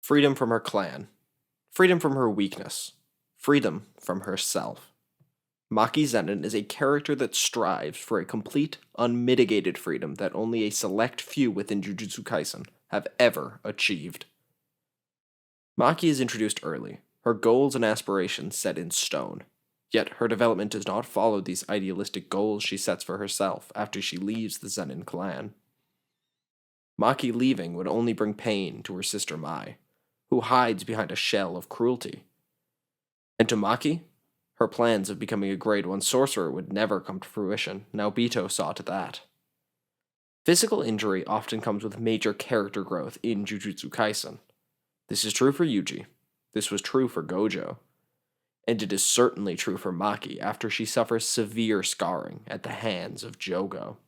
Freedom from her clan. Freedom from her weakness. Freedom from herself. Maki Zen'in is a character that strives for a complete, unmitigated freedom that only a select few within Jujutsu Kaisen have ever achieved. Maki is introduced early, her goals and aspirations set in stone. Yet her development does not follow these idealistic goals she sets for herself after she leaves the Zen'in Clan. Maki leaving would only bring pain to her sister Mai, who hides behind a shell of cruelty. And to Maki, her plans of becoming a grade 1 sorcerer would never come to fruition. Naobito saw to that. Physical injury often comes with major character growth in Jujutsu Kaisen. This is true for Yuji. This was true for Gojo. And it is certainly true for Maki after she suffers severe scarring at the hands of Jogo.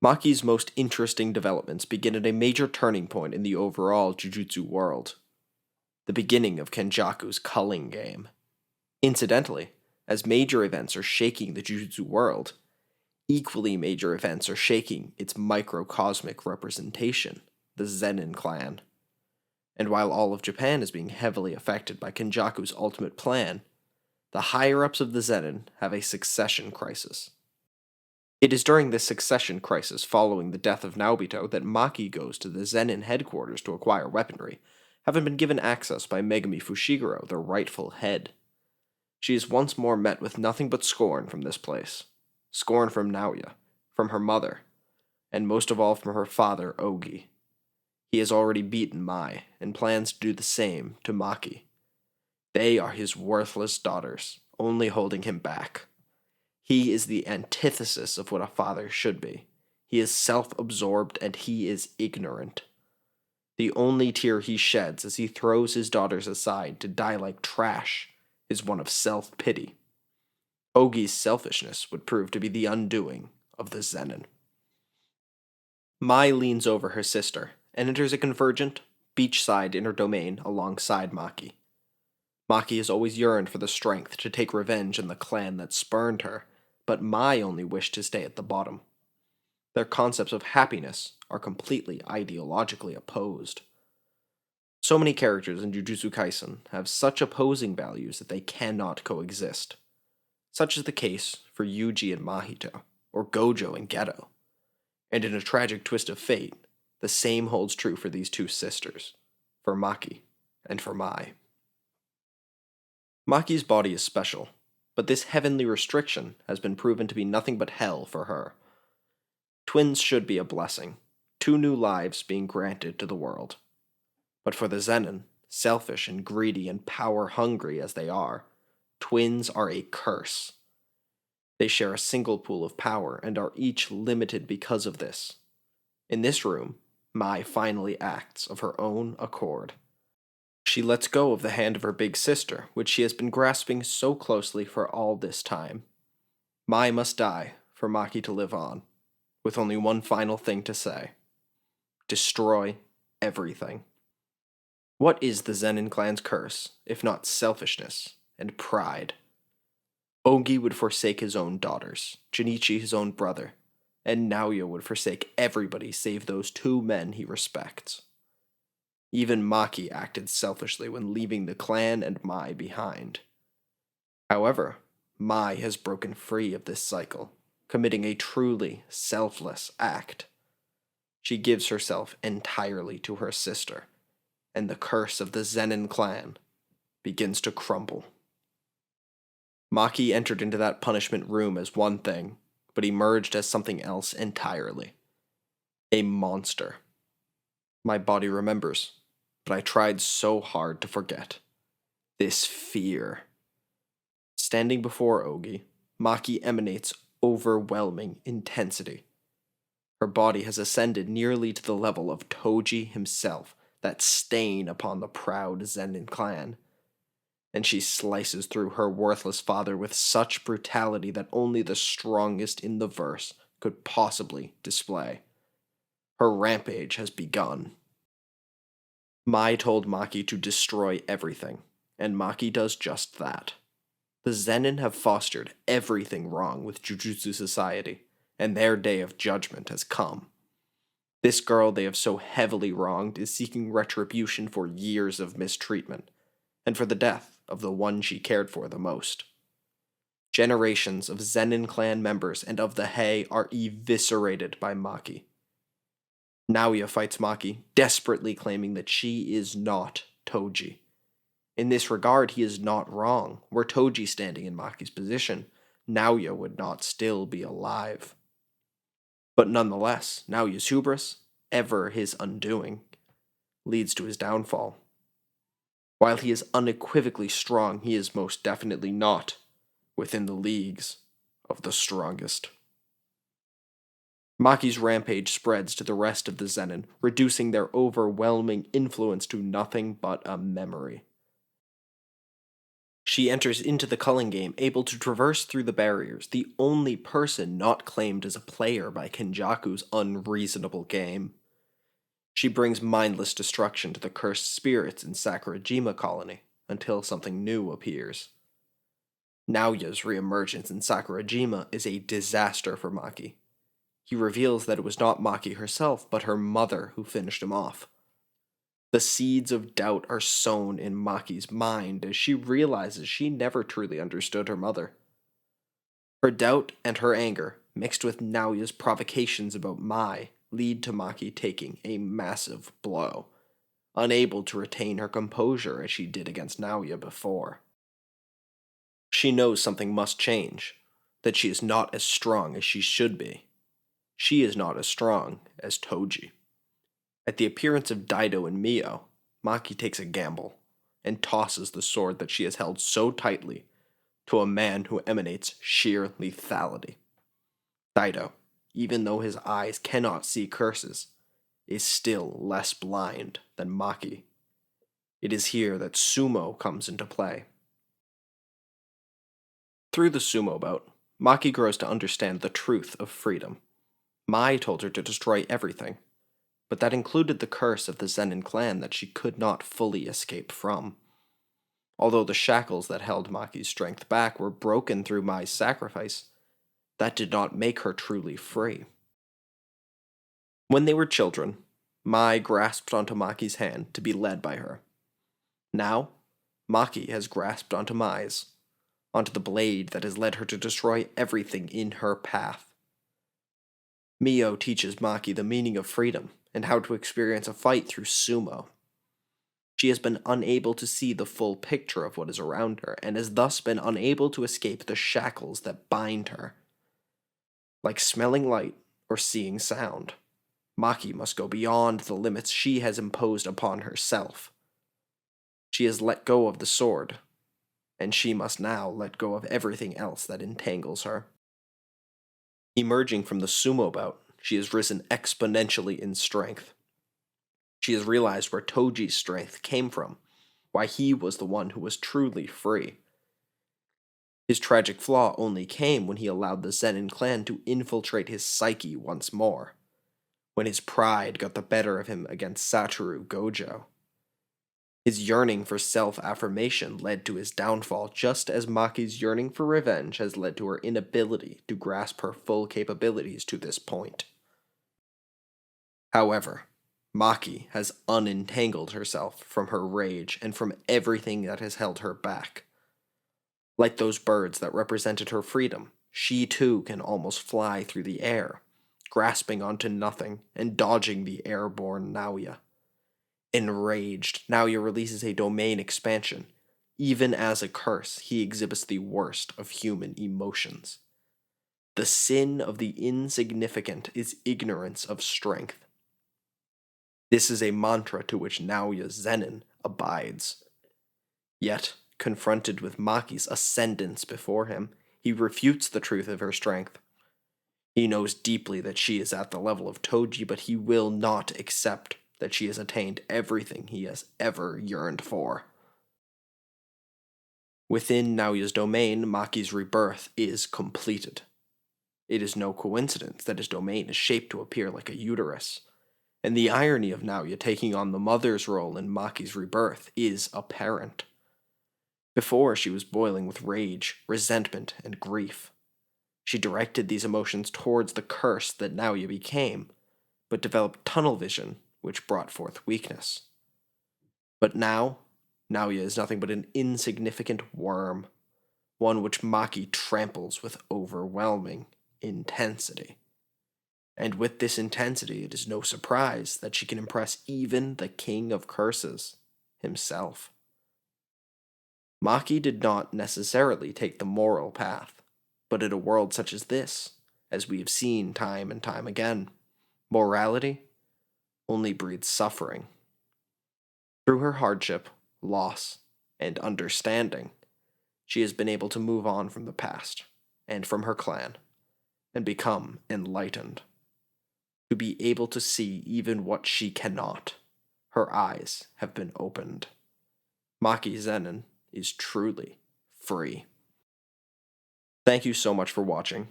Maki's most interesting developments begin at a major turning point in the overall Jujutsu world. The beginning of Kenjaku's Culling Game. Incidentally, as major events are shaking the Jujutsu world, equally major events are shaking its microcosmic representation, the Zen'in Clan. And while all of Japan is being heavily affected by Kenjaku's ultimate plan, the higher-ups of the Zenin have a succession crisis. It is during this succession crisis following the death of Naobito that Maki goes to the Zenin headquarters to acquire weaponry, having been given access by Megumi Fushiguro, their rightful head. She is once more met with nothing but scorn from this place. Scorn from Naoya, from her mother, and most of all from her father, Ogi. He has already beaten Mai, and plans to do the same to Maki. They are his worthless daughters, only holding him back. He is the antithesis of what a father should be. He is self-absorbed and he is ignorant. The only tear he sheds as he throws his daughters aside to die like trash is one of self-pity. Ogi's selfishness would prove to be the undoing of the Zenin. Mai leans over her sister and enters a convergent, beachside inner domain alongside Maki. Maki has always yearned for the strength to take revenge on the clan that spurned her, but Mai only wished to stay at the bottom. Their concepts of happiness are completely ideologically opposed. So many characters in Jujutsu Kaisen have such opposing values that they cannot coexist. Such is the case for Yuji and Mahito, or Gojo and Geto. And in a tragic twist of fate, the same holds true for these two sisters, for Maki and for Mai. Maki's body is special, but this heavenly restriction has been proven to be nothing but hell for her. Twins should be a blessing, 2 new lives being granted to the world. But for the Zenin, selfish and greedy and power-hungry as they are, twins are a curse. They share a single pool of power and are each limited because of this. In this room, Mai finally acts of her own accord. She lets go of the hand of her big sister, which she has been grasping so closely for all this time. Mai must die for Maki to live on, with only one final thing to say. Destroy everything. What is the Zen'in Clan's curse, if not selfishness and pride? Ogi would forsake his own daughters, Junichi his own brother, and Naoya would forsake everybody save those 2 men he respects. Even Maki acted selfishly when leaving the clan and Mai behind. However, Mai has broken free of this cycle, committing a truly selfless act. She gives herself entirely to her sister, and the curse of the Zen'in Clan begins to crumble. Maki entered into that punishment room as one thing, but emerged as something else entirely. A monster. My body remembers, but I tried so hard to forget. This fear. Standing before Ogi, Maki emanates overwhelming intensity. Her body has ascended nearly to the level of Toji himself, that stain upon the proud Zen'in Clan. And she slices through her worthless father with such brutality that only the strongest in the verse could possibly display. Her rampage has begun. Mai told Maki to destroy everything, and Maki does just that. The Zenin have fostered everything wrong with Jujutsu society, and their day of judgment has come. This girl they have so heavily wronged is seeking retribution for years of mistreatment, and for the death of the one she cared for the most. Generations of Zen'in Clan members and of the Hei are eviscerated by Maki. Naoya fights Maki, desperately claiming that she is not Toji. In this regard, he is not wrong. Were Toji standing in Maki's position, Naoya would not still be alive. But nonetheless, Naoya's hubris, ever his undoing, leads to his downfall. While he is unequivocally strong, he is most definitely not within the leagues of the strongest. Maki's rampage spreads to the rest of the Zenin, reducing their overwhelming influence to nothing but a memory. She enters into the Culling Game, able to traverse through the barriers, the only person not claimed as a player by Kenjaku's unreasonable game. She brings mindless destruction to the cursed spirits in Sakurajima Colony, until something new appears. Naoya's reemergence in Sakurajima is a disaster for Maki. He reveals that it was not Maki herself, but her mother who finished him off. The seeds of doubt are sown in Maki's mind as she realizes she never truly understood her mother. Her doubt and her anger, mixed with Naoya's provocations about Mai, lead to Maki taking a massive blow, unable to retain her composure as she did against Naoya before. She knows something must change, that she is not as strong as she should be. She is not as strong as Toji. At the appearance of Daido and Mio, Maki takes a gamble and tosses the sword that she has held so tightly to a man who emanates sheer lethality. Daido, even though his eyes cannot see curses, is still less blind than Maki. It is here that sumo comes into play. Through the sumo bout, Maki grows to understand the truth of freedom. Mai told her to destroy everything, but that included the curse of the Zen'in Clan that she could not fully escape from. Although the shackles that held Maki's strength back were broken through Mai's sacrifice, that did not make her truly free. When they were children, Mai grasped onto Maki's hand to be led by her. Now, Maki has grasped onto Mai's, onto the blade that has led her to destroy everything in her path. Mio teaches Maki the meaning of freedom and how to experience a fight through sumo. She has been unable to see the full picture of what is around her, and has thus been unable to escape the shackles that bind her. Like smelling light or seeing sound, Maki must go beyond the limits she has imposed upon herself. She has let go of the sword, and she must now let go of everything else that entangles her. Emerging from the sumo bout, she has risen exponentially in strength. She has realized where Toji's strength came from, why he was the one who was truly free. His tragic flaw only came when he allowed the Zen'in Clan to infiltrate his psyche once more, when his pride got the better of him against Satoru Gojo. His yearning for self-affirmation led to his downfall, just as Maki's yearning for revenge has led to her inability to grasp her full capabilities to this point. However, Maki has unentangled herself from her rage and from everything that has held her back. Like those birds that represented her freedom, she too can almost fly through the air, grasping onto nothing and dodging the airborne Naoya. Enraged, Naoya releases a domain expansion. Even as a curse, he exhibits the worst of human emotions. The sin of the insignificant is ignorance of strength. This is a mantra to which Naoya Zenin abides. Yet, confronted with Maki's ascendance before him, he refutes the truth of her strength. He knows deeply that she is at the level of Toji, but he will not accept that she has attained everything he has ever yearned for. Within Naoya's domain, Maki's rebirth is completed. It is no coincidence that his domain is shaped to appear like a uterus, and the irony of Naoya taking on the mother's role in Maki's rebirth is apparent. Before, she was boiling with rage, resentment, and grief. She directed these emotions towards the curse that Naoya became, but developed tunnel vision, which brought forth weakness. But now, Naoya is nothing but an insignificant worm, one which Maki tramples with overwhelming intensity. And with this intensity, it is no surprise that she can impress even the King of Curses himself. Maki did not necessarily take the moral path, but in a world such as this, as we have seen time and time again, morality only breeds suffering. Through her hardship, loss, and understanding, she has been able to move on from the past and from her clan and become enlightened. To be able to see even what she cannot, her eyes have been opened. Maki Zen'in is truly free. Thank you so much for watching.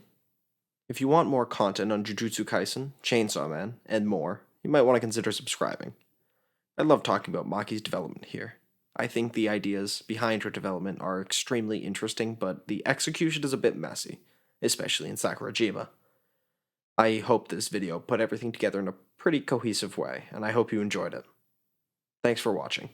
If you want more content on Jujutsu Kaisen, Chainsaw Man, and more, you might want to consider subscribing. I love talking about Maki's development here. I think the ideas behind her development are extremely interesting, but the execution is a bit messy, especially in Sakurajima. I hope this video put everything together in a pretty cohesive way, and I hope you enjoyed it. Thanks for watching.